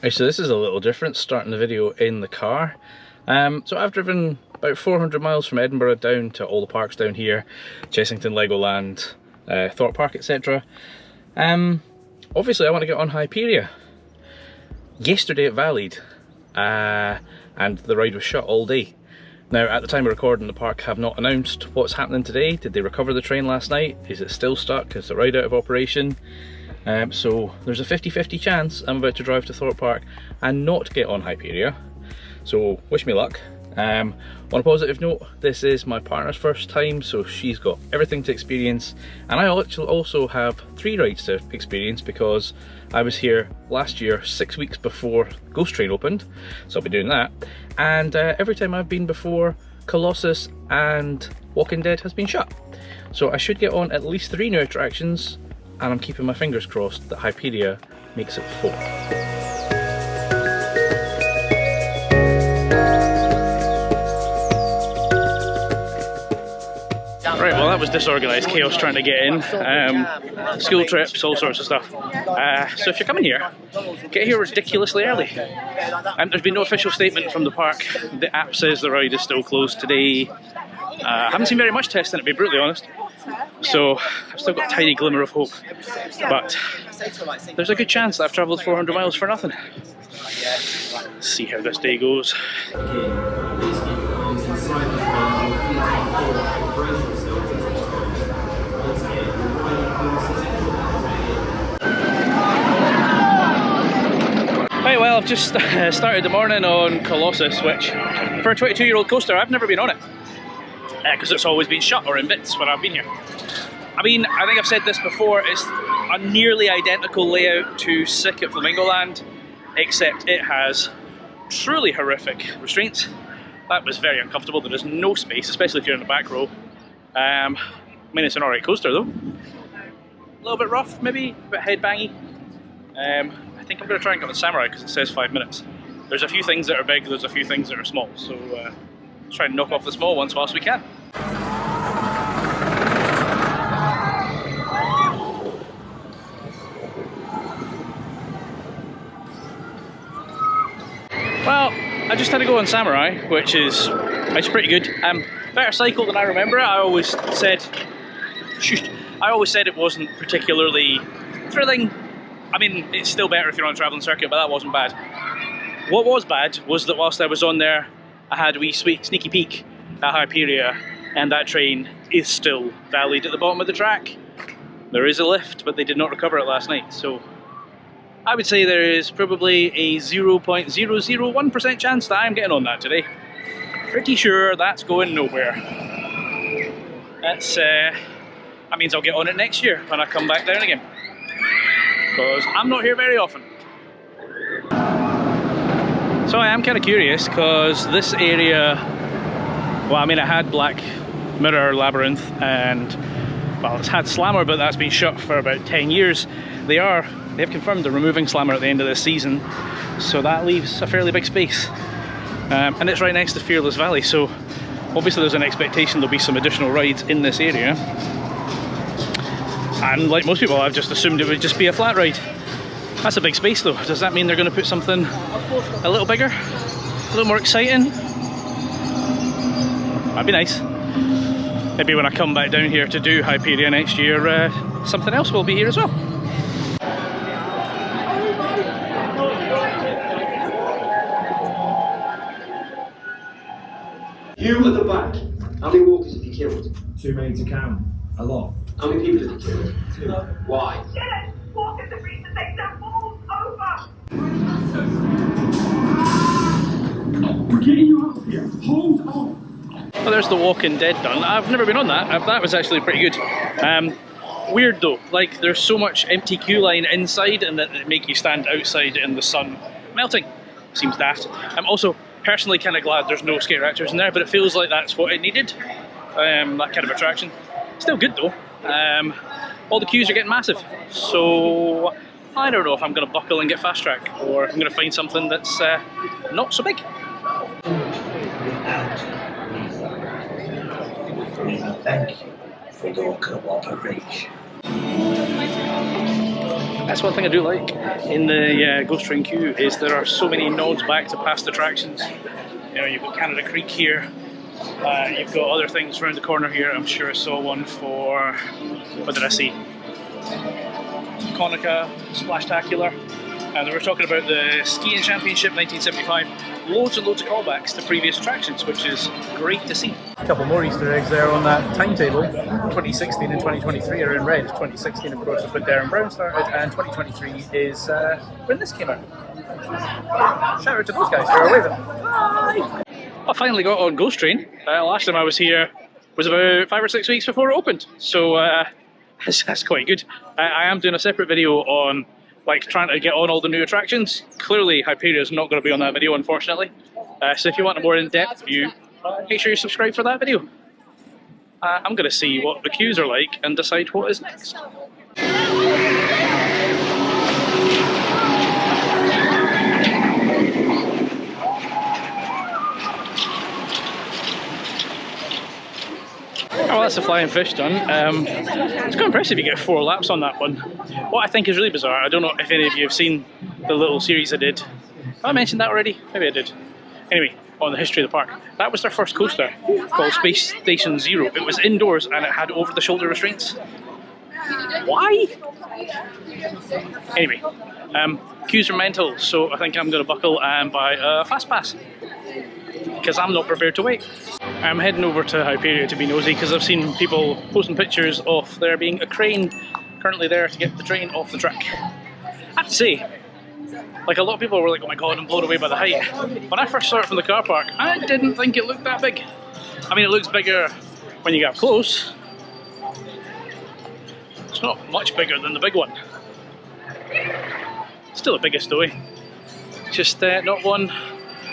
Right, so this is a little different, starting the video in the car. So I've driven about 400 miles from Edinburgh down to all the parks down here, Chessington, Legoland, Thorpe Park, etc. Obviously I want to get on Hyperia. Yesterday it vallied, and the ride was shut all day. Now at the time of recording, the park have not announced what's happening today. Did they recover the train last night? Is it still stuck? Is the ride out of operation? So there's a 50-50 chance I'm about to drive to Thorpe Park and not get on Hyperia. So wish me luck. On a positive note, this is my partner's first time, so she's got everything to experience, and I also have 3 rides to experience because I was here last year 6 weeks before Ghost Train opened, so I'll be doing that. And every time I've been before, Colossus and Walking Dead has been shut, so I should get on at least 3 new attractions, and I'm keeping my fingers crossed that Hyperia makes it 4. Right, well that was disorganised chaos trying to get in. School trips, all sorts of stuff. So if you're coming here, get here ridiculously early. There's been no official statement from the park. The app says the ride is still closed today. I haven't seen very much testing, to be brutally honest. So I've still got a tiny glimmer of hope. But there's a good chance that I've travelled 400 miles for nothing. Let's see how this day goes. Right, well I've just started the morning on Colossus, which for a 22-year-old coaster I've never been on it. Because it's always been shut or in bits when I've been here. I mean, I think I've said this before, it's a nearly identical layout to Sick at Flamingoland, except it has truly horrific restraints. That was very uncomfortable. There is no space, especially if you're in the back row. I mean, it's an alright coaster though. A little bit rough, maybe, a bit headbangy. I think I'm going to try and get the Samurai because it says 5 minutes. There's a few things that are big, there's a few things that are small, so let's try and knock off the small ones whilst we can. Well, I just had to go on Samurai, which is pretty good. Better cycle than I remember. I always said it wasn't particularly thrilling. I mean, it's still better if you're on a travelling circuit, but that wasn't bad. What was bad was that whilst I was on there, I had a wee sneaky peek at Hyperia, and that train is still vallied at the bottom of the track. There is a lift, but they did not recover it last night, so I would say there is probably a 0.001% chance that I'm getting on that today. Pretty sure that's going nowhere. That means I'll get on it next year when I come back down again, because I'm not here very often. So I am kind of curious, because this area, well, I mean, I had Black Mirror Labyrinth and, well, it's had Slammer, but that's been shut for about 10 years. They have confirmed they're removing Slammer at the end of this season, so that leaves a fairly big space. And it's right next to Fearless Valley, so obviously there's an expectation there'll be some additional rides in this area. And like most people, I've just assumed it would just be a flat ride. That's a big space though. Does that mean they're going to put something a little bigger? A little more exciting? That'd be nice. Maybe when I come back down here to do Hyperia next year, something else will be here as well. You at the back, how many walkers have you killed? Too many to count. A lot. How many people have you killed? 2. Why? Yes! Walkers have reached the sector. Falls over! We're getting you out of here. Hold on. Well, there's the Walking Dead done. I've never been on that. That was actually pretty good. Weird though, like there's so much empty queue line inside and that it make you stand outside in the sun melting. Seems daft. I'm also personally kind of glad there's no scare actors in there, but it feels like that's what it needed. That kind of attraction. Still good though. All the queues are getting massive, so I don't know if I'm going to buckle and get fast track, or if I'm going to find something that's not so big. Thank you for your cooperation. That's one thing I do like in the Ghost Train queue, is there are so many nods back to past attractions. You know, you've got Canada Creek here, you've got other things around the corner here. I'm sure I saw one for, what did I see? Konica Splashtacular. And we were talking about the Skiing Championship 1975. Loads and loads of callbacks to previous attractions, which is great to see. A couple more Easter eggs there on that timetable. 2016 and 2023 are in red. 2016, of course, is when Darren Brown started, and 2023 is when this came out. Shout out to those guys, they're waving. Hi! I finally got on Ghost Train. Last time I was here was about 5 or 6 weeks before it opened, so that's quite good. I am doing a separate video on like trying to get on all the new attractions. Clearly Hyperia is not going to be on that video, unfortunately. So if you want a more in-depth view, make sure you subscribe for that video. I'm going to see what the queues are like and decide what is next. Oh, well, that's the flying fish done. It's quite impressive you get 4 laps on that one. What I think is really bizarre, I don't know if any of you have seen the little series I did. Have I mentioned that already? Maybe I did. Anyway, on the history of the park. That was their first coaster, called Space Station Zero. It was indoors and it had over-the-shoulder restraints. Why? Anyway, queues are mental, so I think I'm going to buckle and buy a fast pass, because I'm not prepared to wait. I'm heading over to Hyperia to be nosy, because I've seen people posting pictures of there being a crane currently there to get the train off the track. I have to say, like, a lot of people were like, oh my god, I'm blown away by the height. When I first saw it from the car park, I didn't think it looked that big. I mean, it looks bigger when you get up close. It's not much bigger than the big one. Still the biggest though, eh? Just not one.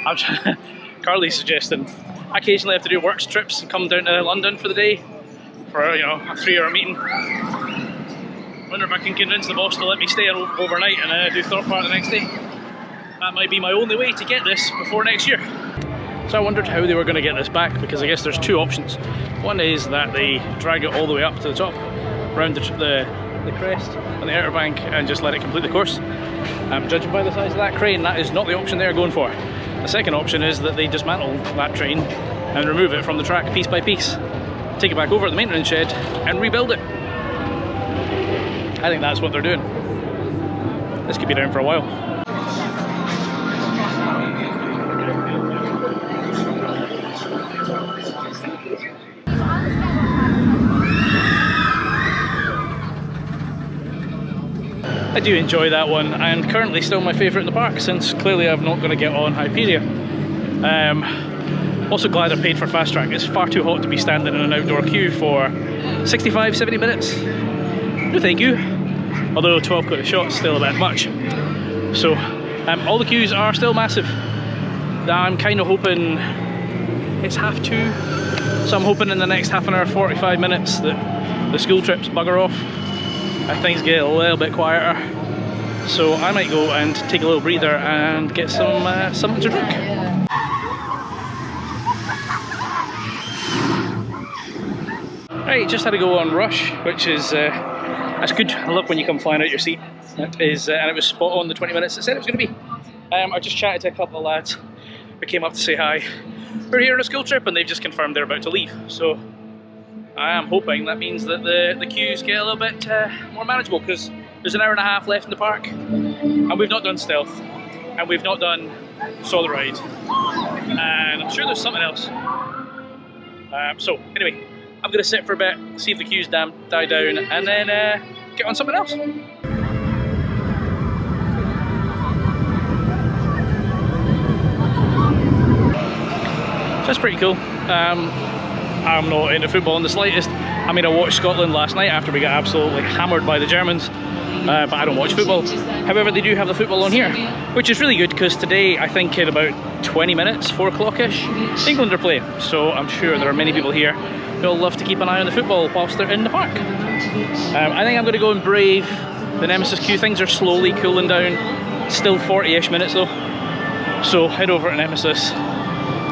I'm trying. Carly's suggesting I occasionally have to do work trips and come down to London for the day for, you know, a 3-hour meeting. Wonder if I can convince the boss to let me stay overnight and do Thorpe Park the next day. That might be my only way to get this before next year. So I wondered how they were going to get this back, because I guess there's 2 options. One is that they drag it all the way up to the top, around the crest on the outer bank, and just let it complete the course. Judging by the size of that crane, that is not the option they're going for. The second option is that they dismantle that train and remove it from the track piece by piece, take it back over to the maintenance shed and rebuild it. I think that's what they're doing. This could be down for a while. I do enjoy that one, and currently still my favourite in the park, since clearly I'm not going to get on Hyperia. Also glad I paid for Fast Track. It's far too hot to be standing in an outdoor queue for 65-70 minutes. No thank you. Although 12 quid a shot is still a bit much. So all the queues are still massive. I'm kind of hoping it's 2:30, so I'm hoping in the next half an hour, 45 minutes, that the school trips bugger off and things get a little bit quieter. So I might go and take a little breather and get some something to drink. Right, just had to go on Rush, which is that's good. I love when you come flying out your seat. That is, and it was spot on the 20 minutes it said it was going to be. I just chatted to a couple of lads who came up to say hi. We're here on a school trip, and they've just confirmed they're about to leave. So I am hoping that means that the queues get a little bit more manageable, because there's an hour and a half left in the park, and we've not done Stealth, and we've not done Saw the Ride, and I'm sure there's something else. So anyway, I'm going to sit for a bit, see if the queues die down, and then get on something else. So that's pretty cool. I'm not into football in the slightest. I mean, I watched Scotland last night after we got absolutely hammered by the Germans, but I don't watch football. However, they do have the football on here, which is really good, because today, I think in about 20 minutes, 4 o'clock-ish, England are playing. So I'm sure there are many people here who'll love to keep an eye on the football whilst they're in the park. I think I'm going to go and brave the Nemesis queue. Things are slowly cooling down. Still 40-ish minutes though. So head over to Nemesis,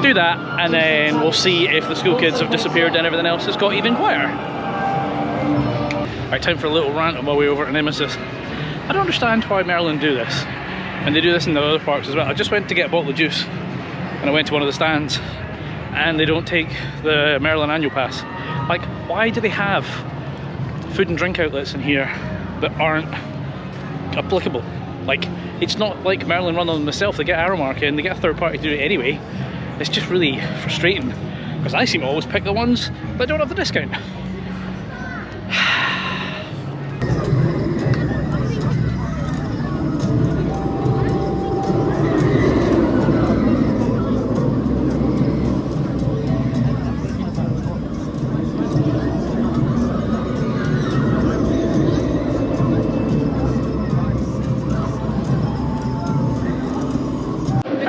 do that, and then we'll see if the school kids have disappeared and everything else has got even quieter. Right, time for a little rant on my way over to Nemesis. I don't understand why Merlin do this, and they do this in the other parks as well. I just went to get a bottle of juice, and I went to one of the stands, and they don't take the Merlin annual pass. Like, why do they have food and drink outlets in here that aren't applicable? Like, it's not like Merlin run them themselves. They get Aramark and they get a third party to do it anyway. It's just really frustrating, because I seem to always pick the ones that don't have the discount.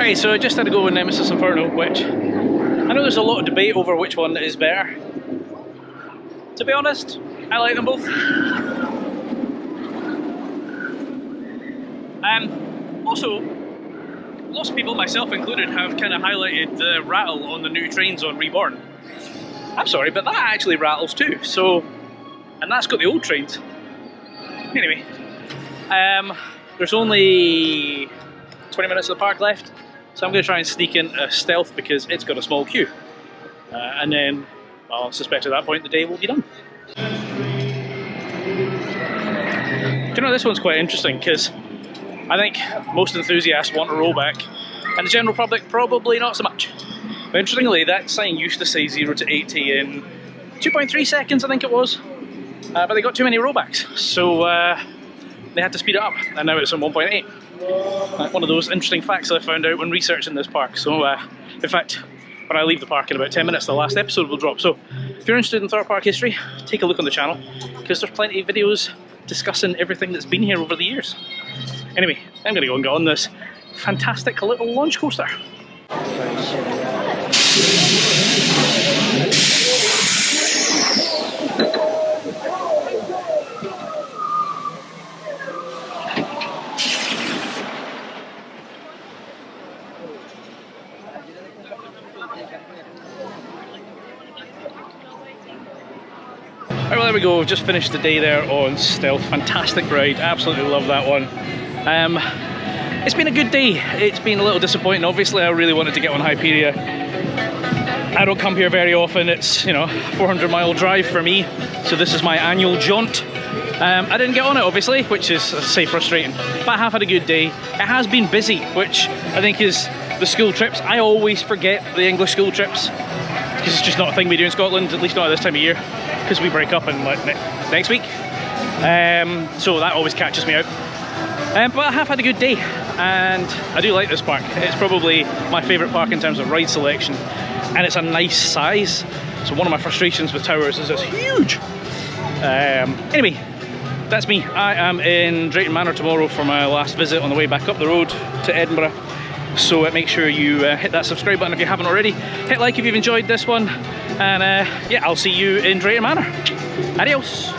Okay, so I just had to go with Nemesis Inferno, which I know there's a lot of debate over which one is better. To be honest, I like them both. Also, lots of people, myself included, have kind of highlighted the rattle on the new trains on Reborn. I'm sorry, but that actually rattles too. So, and that's got the old trains. Anyway, there's only 20 minutes of the park left, so I'm going to try and sneak in a stealth because it's got a small queue. And then, well, I suspect at that point the day will be done. Do you know, this one's quite interesting because I think most enthusiasts want a rollback, and the general public probably not so much. But interestingly, that sign used to say 0 to 80 in 2.3 seconds, I think it was. But they got too many rollbacks, so they had to speed it up, and now it's on 1.8. One of those interesting facts I found out when researching this park. So, in fact, when I leave the park in about 10 minutes, the last episode will drop. So, if you're interested in Thorpe Park history, take a look on the channel, because there's plenty of videos discussing everything that's been here over the years. Anyway, I'm going to go and get on this fantastic little launch coaster. Alright, well there we go, we've just finished the day there on Stealth. Fantastic ride, absolutely love that one. It's been a good day. It's been a little disappointing. Obviously I really wanted to get on Hyperia. I don't come here very often. It's, you know, a 400-mile drive for me, so this is my annual jaunt. I didn't get on it obviously, which is, as I say, frustrating, but I have had a good day. It has been busy, which I think is the school trips. I always forget the English school trips, because it's just not a thing we do in Scotland, at least not at this time of year, because we break up in like next week. So that always catches me out. But I have had a good day, and I do like this park. It's probably my favourite park in terms of ride selection, and it's a nice size. So one of my frustrations with towers is it's huge. Anyway, that's me. I am in Drayton Manor tomorrow for my last visit on the way back up the road to Edinburgh. So make sure you hit that subscribe button if you haven't already. Hit like if you've enjoyed this one, and yeah, I'll see you in Drayton Manor. Adios.